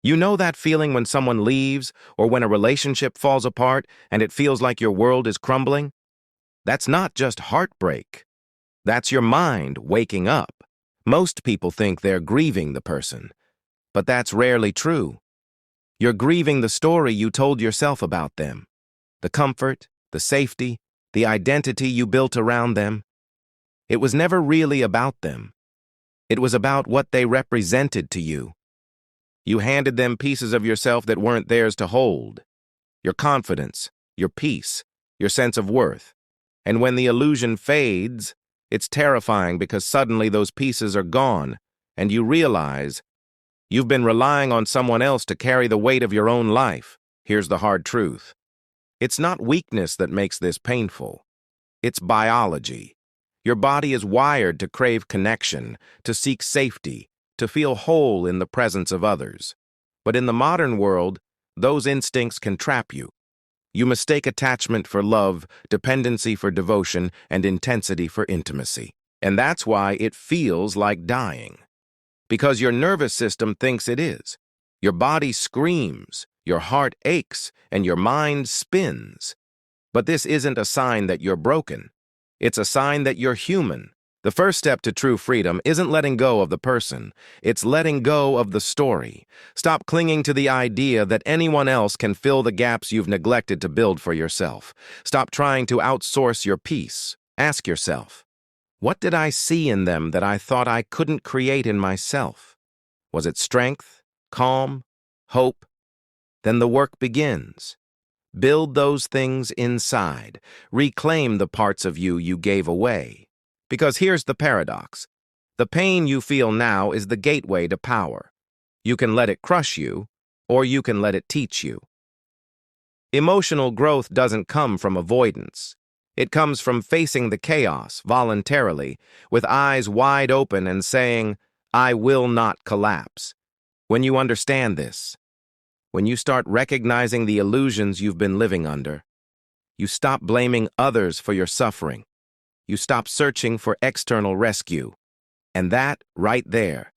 You know that feeling when someone leaves or when a relationship falls apart and it feels like your world is crumbling? That's not just heartbreak. That's your mind waking up. Most people think they're grieving the person, but that's rarely true. You're grieving the story you told yourself about them, the comfort, the safety, the identity you built around them. It was never really about them. It was about what they represented to you. You handed them pieces of yourself that weren't theirs to hold. Your confidence, your peace, your sense of worth. And when the illusion fades, it's terrifying because suddenly those pieces are gone, and you realize you've been relying on someone else to carry the weight of your own life. Here's the hard truth. It's not weakness that makes this painful. It's biology. Your body is wired to crave connection, to seek safety, to feel whole in the presence of others. But in the modern world, those instincts can trap you. You mistake attachment for love, dependency for devotion, and intensity for intimacy. And that's why it feels like dying. Because your nervous system thinks it is. Your body screams, your heart aches, and your mind spins. But this isn't a sign that you're broken. It's a sign that you're human. The first step to true freedom isn't letting go of the person. It's letting go of the story. Stop clinging to the idea that anyone else can fill the gaps you've neglected to build for yourself. Stop trying to outsource your peace. Ask yourself, what did I see in them that I thought I couldn't create in myself? Was it strength, calm, hope? Then the work begins. Build those things inside. Reclaim the parts of you gave away. Because here's the paradox. The pain you feel now is the gateway to power. You can let it crush you, or you can let it teach you. Emotional growth doesn't come from avoidance. It comes from facing the chaos voluntarily, with eyes wide open and saying, I will not collapse. When you understand this, when you start recognizing the illusions you've been living under, you stop blaming others for your suffering. You stop searching for external rescue. And that, right there,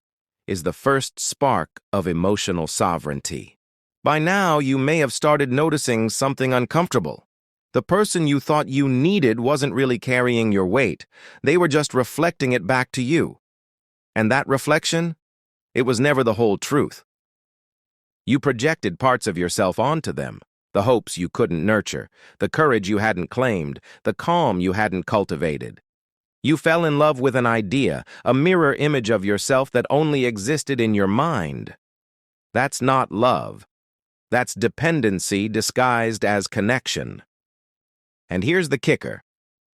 is the first spark of emotional sovereignty. By now, you may have started noticing something uncomfortable. The person you thought you needed wasn't really carrying your weight. They were just reflecting it back to you. And that reflection? It was never the whole truth. You projected parts of yourself onto them. The hopes you couldn't nurture, the courage you hadn't claimed, the calm you hadn't cultivated. You fell in love with an idea, a mirror image of yourself that only existed in your mind. That's not love. That's dependency disguised as connection. And here's the kicker.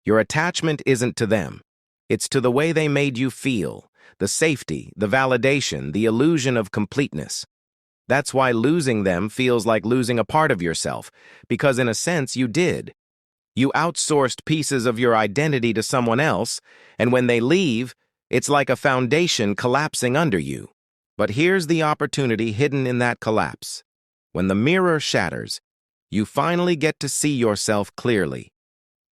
Your attachment isn't to them. It's to the way they made you feel, the safety, the validation, the illusion of completeness. That's why losing them feels like losing a part of yourself, because in a sense you did. You outsourced pieces of your identity to someone else, and when they leave, it's like a foundation collapsing under you. But here's the opportunity hidden in that collapse. When the mirror shatters, you finally get to see yourself clearly.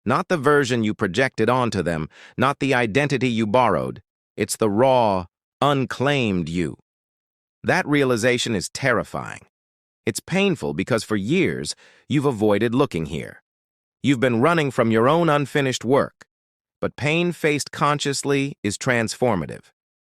Not the version you projected onto them, not the identity you borrowed. It's the raw, unclaimed you. That realization is terrifying. It's painful because for years, you've avoided looking here. You've been running from your own unfinished work. But pain faced consciously is transformative.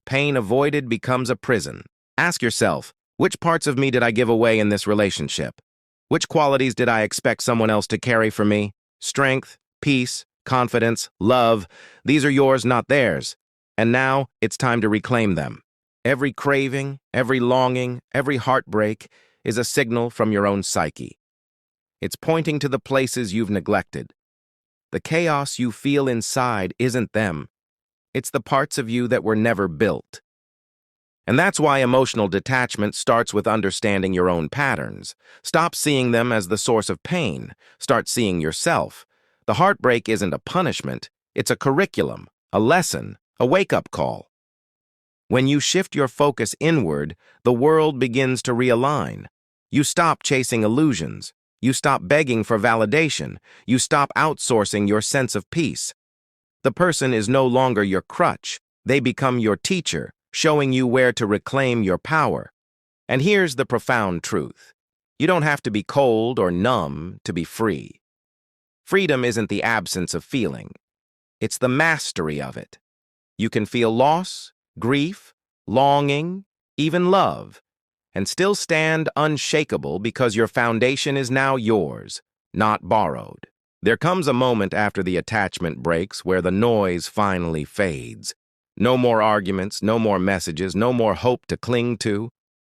Pain avoided becomes a prison. Ask yourself, which parts of me did I give away in this relationship? Which qualities did I expect someone else to carry for me? Strength, peace, confidence, love. These are yours, not theirs. And now it's time to reclaim them. Every craving, every longing, every heartbreak is a signal from your own psyche. It's pointing to the places you've neglected. The chaos you feel inside isn't them. It's the parts of you that were never built. And that's why emotional detachment starts with understanding your own patterns. Stop seeing them as the source of pain. Start seeing yourself. The heartbreak isn't a punishment. It's a curriculum, a lesson, a wake-up call. When you shift your focus inward, the world begins to realign. You stop chasing illusions. You stop begging for validation. You stop outsourcing your sense of peace. The person is no longer your crutch. They become your teacher, showing you where to reclaim your power. And here's the profound truth. You don't have to be cold or numb to be free. Freedom isn't the absence of feeling. It's the mastery of it. You can feel loss, grief, longing, even love, and still stand unshakable because your foundation is now yours, not borrowed. There comes a moment after the attachment breaks where the noise finally fades. No more arguments, no more messages, no more hope to cling to,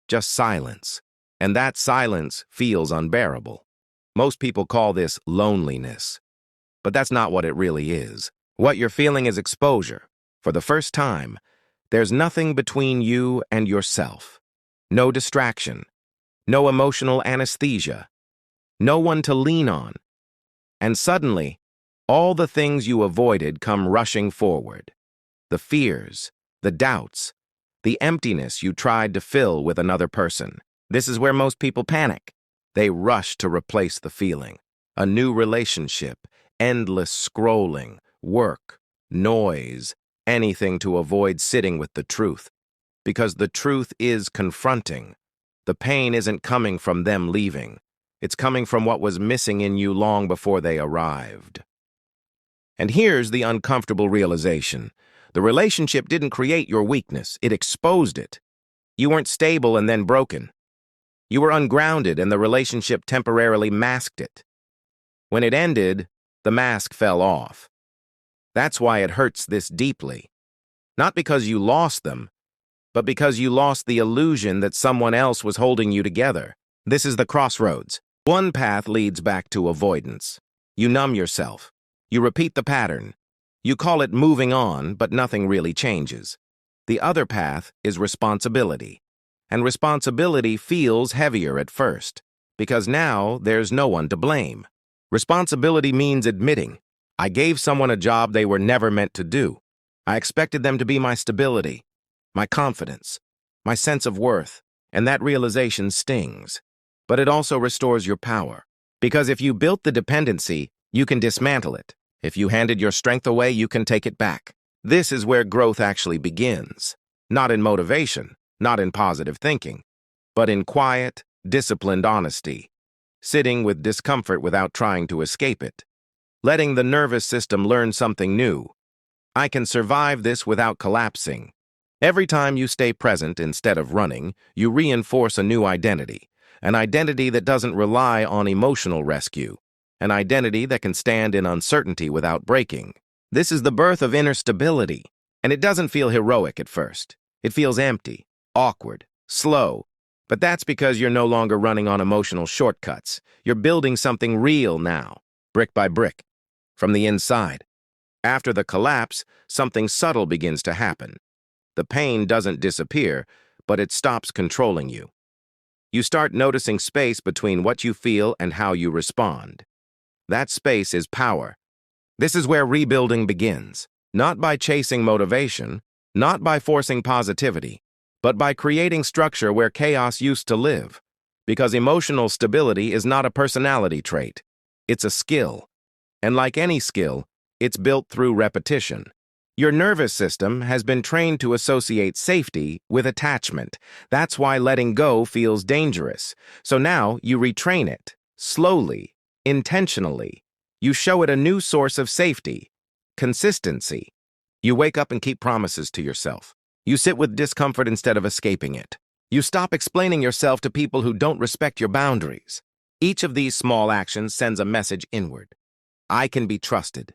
just silence. And that silence feels unbearable. Most people call this loneliness, but that's not what it really is. What you're feeling is exposure. For the first time, there's nothing between you and yourself. No distraction, no emotional anesthesia, no one to lean on. And suddenly, all the things you avoided come rushing forward. The fears, the doubts, the emptiness you tried to fill with another person. This is where most people panic. They rush to replace the feeling. A new relationship, endless scrolling, work, noise, anything to avoid sitting with the truth. Because the truth is confronting. The pain isn't coming from them leaving. It's coming from what was missing in you long before they arrived. And here's the uncomfortable realization. The relationship didn't create your weakness, it exposed it. You weren't stable and then broken. You were ungrounded and the relationship temporarily masked it. When it ended, the mask fell off. That's why it hurts this deeply. Not because you lost them, but because you lost the illusion that someone else was holding you together. This is the crossroads. One path leads back to avoidance. You numb yourself. You repeat the pattern. You call it moving on, but nothing really changes. The other path is responsibility. And responsibility feels heavier at first, because now there's no one to blame. Responsibility means admitting, I gave someone a job they were never meant to do. I expected them to be my stability, my confidence, my sense of worth, and that realization stings. But it also restores your power. Because if you built the dependency, you can dismantle it. If you handed your strength away, you can take it back. This is where growth actually begins. Not in motivation, not in positive thinking, but in quiet, disciplined honesty. Sitting with discomfort without trying to escape it. Letting the nervous system learn something new. I can survive this without collapsing. Every time you stay present instead of running, you reinforce a new identity. An identity that doesn't rely on emotional rescue. An identity that can stand in uncertainty without breaking. This is the birth of inner stability. And it doesn't feel heroic at first. It feels empty, awkward, slow. But that's because you're no longer running on emotional shortcuts. You're building something real now, brick by brick, from the inside. After the collapse, something subtle begins to happen. The pain doesn't disappear, but it stops controlling you. You start noticing space between what you feel and how you respond. That space is power. This is where rebuilding begins, not by chasing motivation, not by forcing positivity, but by creating structure where chaos used to live. Because emotional stability is not a personality trait. It's a skill. And like any skill, it's built through repetition. Your nervous system has been trained to associate safety with attachment. That's why letting go feels dangerous. So now you retrain it, slowly, intentionally. You show it a new source of safety, consistency. You wake up and keep promises to yourself. You sit with discomfort instead of escaping it. You stop explaining yourself to people who don't respect your boundaries. Each of these small actions sends a message inward. I can be trusted.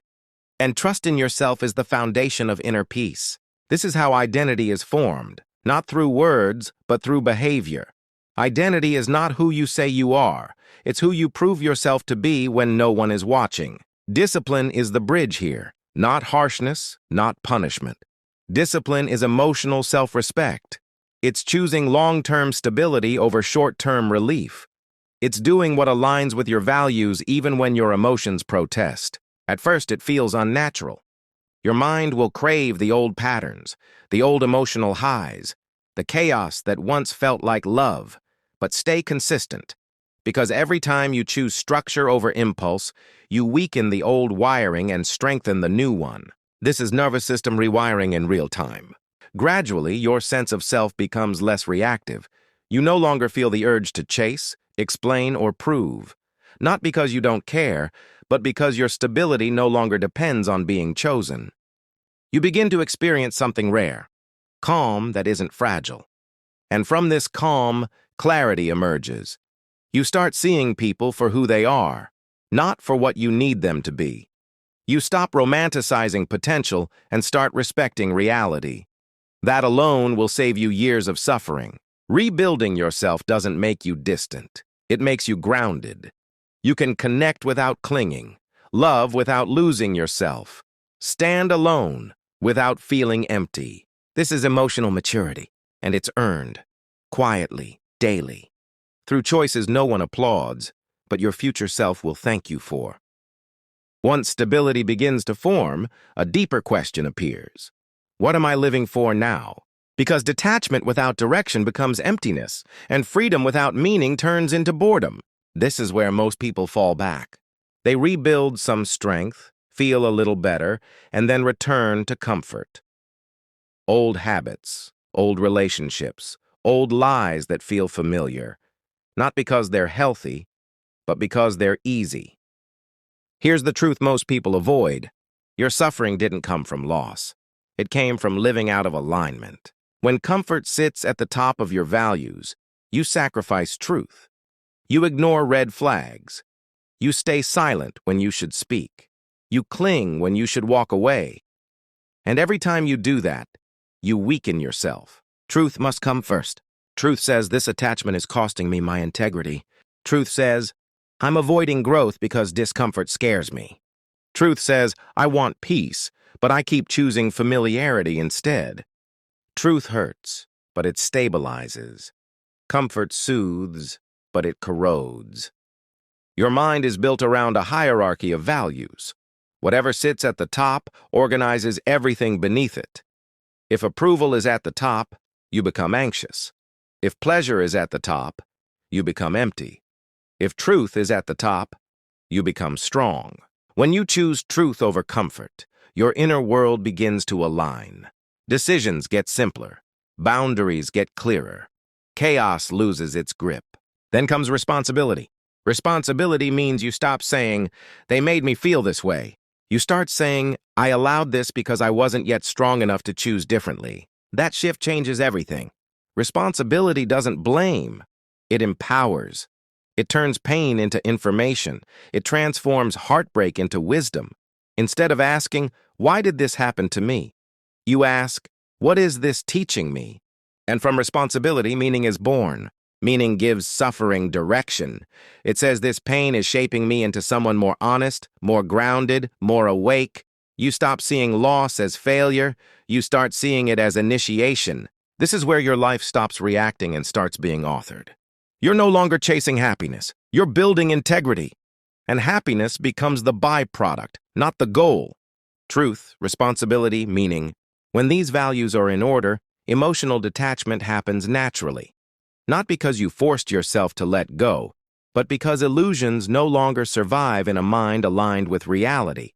And trust in yourself is the foundation of inner peace. This is how identity is formed, not through words, but through behavior. Identity is not who you say you are. It's who you prove yourself to be when no one is watching. Discipline is the bridge here, not harshness, not punishment. Discipline is emotional self-respect. It's choosing long-term stability over short-term relief. It's doing what aligns with your values even when your emotions protest. At first, it feels unnatural. Your mind will crave the old patterns, the old emotional highs, the chaos that once felt like love. But stay consistent, because every time you choose structure over impulse, you weaken the old wiring and strengthen the new one. This is nervous system rewiring in real time. Gradually, your sense of self becomes less reactive. You no longer feel the urge to chase, explain, or prove. Not because you don't care, but because your stability no longer depends on being chosen. You begin to experience something rare, calm that isn't fragile. And from this calm, clarity emerges. You start seeing people for who they are, not for what you need them to be. You stop romanticizing potential and start respecting reality. That alone will save you years of suffering. Rebuilding yourself doesn't make you distant. It makes you grounded. You can connect without clinging, love without losing yourself, stand alone without feeling empty. This is emotional maturity, and it's earned, quietly, daily, through choices no one applauds, but your future self will thank you for. Once stability begins to form, a deeper question appears. What am I living for now? Because detachment without direction becomes emptiness, and freedom without meaning turns into boredom. This is where most people fall back. They rebuild some strength, feel a little better, and then return to comfort. Old habits, old relationships, old lies that feel familiar, not because they're healthy, but because they're easy. Here's the truth most people avoid. Your suffering didn't come from loss. It came from living out of alignment. When comfort sits at the top of your values, you sacrifice truth. You ignore red flags. You stay silent when you should speak. You cling when you should walk away. And every time you do that, you weaken yourself. Truth must come first. Truth says this attachment is costing me my integrity. Truth says, I'm avoiding growth because discomfort scares me. Truth says, I want peace, but I keep choosing familiarity instead. Truth hurts, but it stabilizes. Comfort soothes, but it corrodes. Your mind is built around a hierarchy of values. Whatever sits at the top organizes everything beneath it. If approval is at the top, you become anxious. If pleasure is at the top, you become empty. If truth is at the top, you become strong. When you choose truth over comfort, your inner world begins to align. Decisions get simpler. Boundaries get clearer. Chaos loses its grip. Then comes responsibility. Responsibility means you stop saying, they made me feel this way. You start saying, I allowed this because I wasn't yet strong enough to choose differently. That shift changes everything. Responsibility doesn't blame. It empowers. It turns pain into information. It transforms heartbreak into wisdom. Instead of asking, why did this happen to me? You ask, what is this teaching me? And from responsibility, meaning is born. Meaning gives suffering direction. It says this pain is shaping me into someone more honest, more grounded, more awake. You stop seeing loss as failure. You start seeing it as initiation. This is where your life stops reacting and starts being authored. You're no longer chasing happiness. You're building integrity. And happiness becomes the byproduct, not the goal. Truth, responsibility, meaning. When these values are in order, emotional detachment happens naturally. Not because you forced yourself to let go, but because illusions no longer survive in a mind aligned with reality.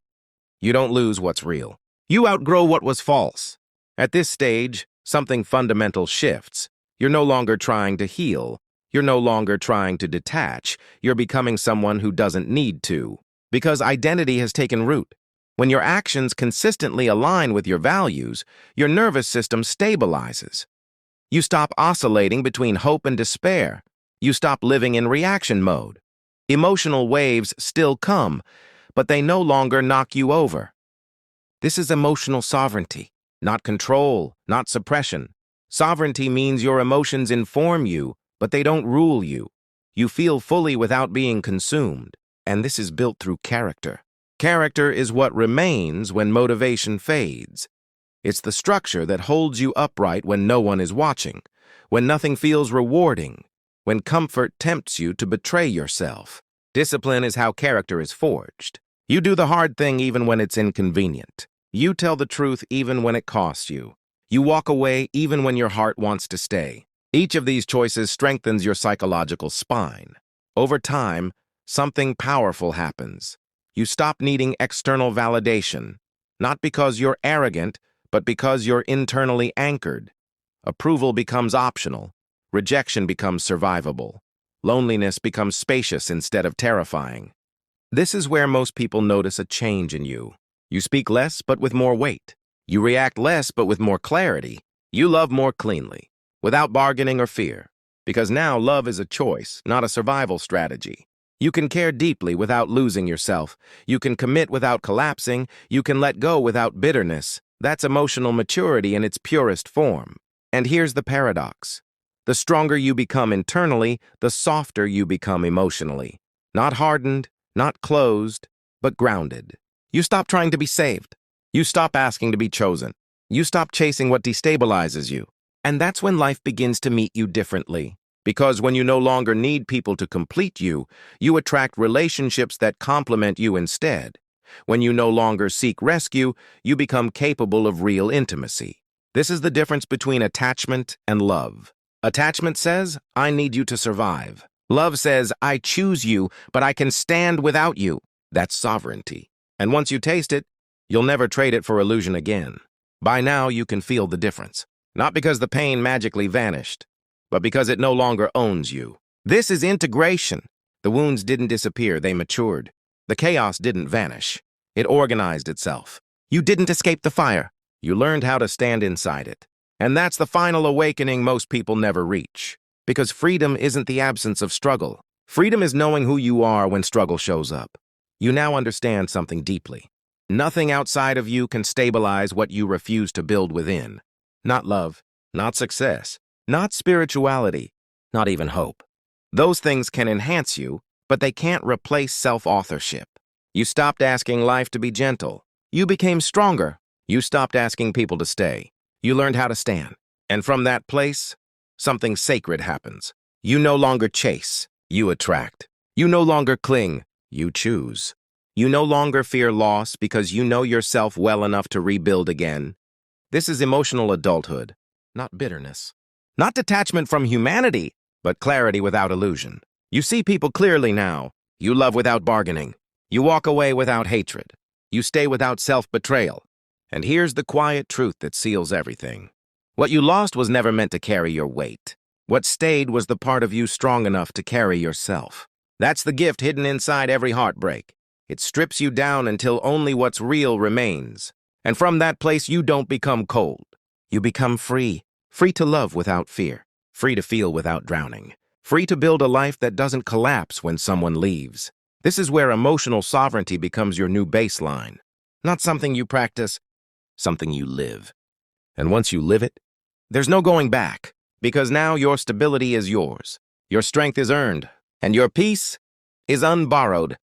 You don't lose what's real. You outgrow what was false. At this stage, something fundamental shifts. You're no longer trying to heal. You're no longer trying to detach. You're becoming someone who doesn't need to. Because identity has taken root. When your actions consistently align with your values, your nervous system stabilizes. You stop oscillating between hope and despair. You stop living in reaction mode. Emotional waves still come, but they no longer knock you over. This is emotional sovereignty, not control, not suppression. Sovereignty means your emotions inform you, but they don't rule you. You feel fully without being consumed, and this is built through character. Character is what remains when motivation fades. It's the structure that holds you upright when no one is watching, when nothing feels rewarding, when comfort tempts you to betray yourself. Discipline is how character is forged. You do the hard thing even when it's inconvenient. You tell the truth even when it costs you. You walk away even when your heart wants to stay. Each of these choices strengthens your psychological spine. Over time, something powerful happens. You stop needing external validation, not because you're arrogant, but because you're internally anchored. Approval becomes optional. Rejection becomes survivable. Loneliness becomes spacious instead of terrifying. This is where most people notice a change in you. You speak less, but with more weight. You react less, but with more clarity. You love more cleanly, without bargaining or fear. Because now love is a choice, not a survival strategy. You can care deeply without losing yourself. You can commit without collapsing. You can let go without bitterness. That's emotional maturity in its purest form. And here's the paradox. The stronger you become internally, the softer you become emotionally. Not hardened, not closed, but grounded. You stop trying to be saved. You stop asking to be chosen. You stop chasing what destabilizes you. And that's when life begins to meet you differently. Because when you no longer need people to complete you, you attract relationships that complement you instead. When you no longer seek rescue, you become capable of real intimacy. This is the difference between attachment and love. Attachment says, I need you to survive. Love says, I choose you, but I can stand without you. That's sovereignty. And once you taste it, you'll never trade it for illusion again. By now, you can feel the difference. Not because the pain magically vanished, but because it no longer owns you. This is integration. The wounds didn't disappear, they matured. The chaos didn't vanish. It organized itself. You didn't escape the fire. You learned how to stand inside it. And that's the final awakening most people never reach. Because freedom isn't the absence of struggle. Freedom is knowing who you are when struggle shows up. You now understand something deeply. Nothing outside of you can stabilize what you refuse to build within. Not love, not success, not spirituality, not even hope. Those things can enhance you, but they can't replace self-authorship. You stopped asking life to be gentle. You became stronger. You stopped asking people to stay. You learned how to stand. And from that place, something sacred happens. You no longer chase, you attract. You no longer cling, you choose. You no longer fear loss because you know yourself well enough to rebuild again. This is emotional adulthood, not bitterness. Not detachment from humanity, but clarity without illusion. You see people clearly now. You love without bargaining. You walk away without hatred. You stay without self-betrayal. And here's the quiet truth that seals everything. What you lost was never meant to carry your weight. What stayed was the part of you strong enough to carry yourself. That's the gift hidden inside every heartbreak. It strips you down until only what's real remains. And from that place, you don't become cold. You become free. Free to love without fear. Free to feel without drowning. Free to build a life that doesn't collapse when someone leaves. This is where emotional sovereignty becomes your new baseline. Not something you practice, something you live. And once you live it, there's no going back, because now your stability is yours, your strength is earned, and your peace is unborrowed.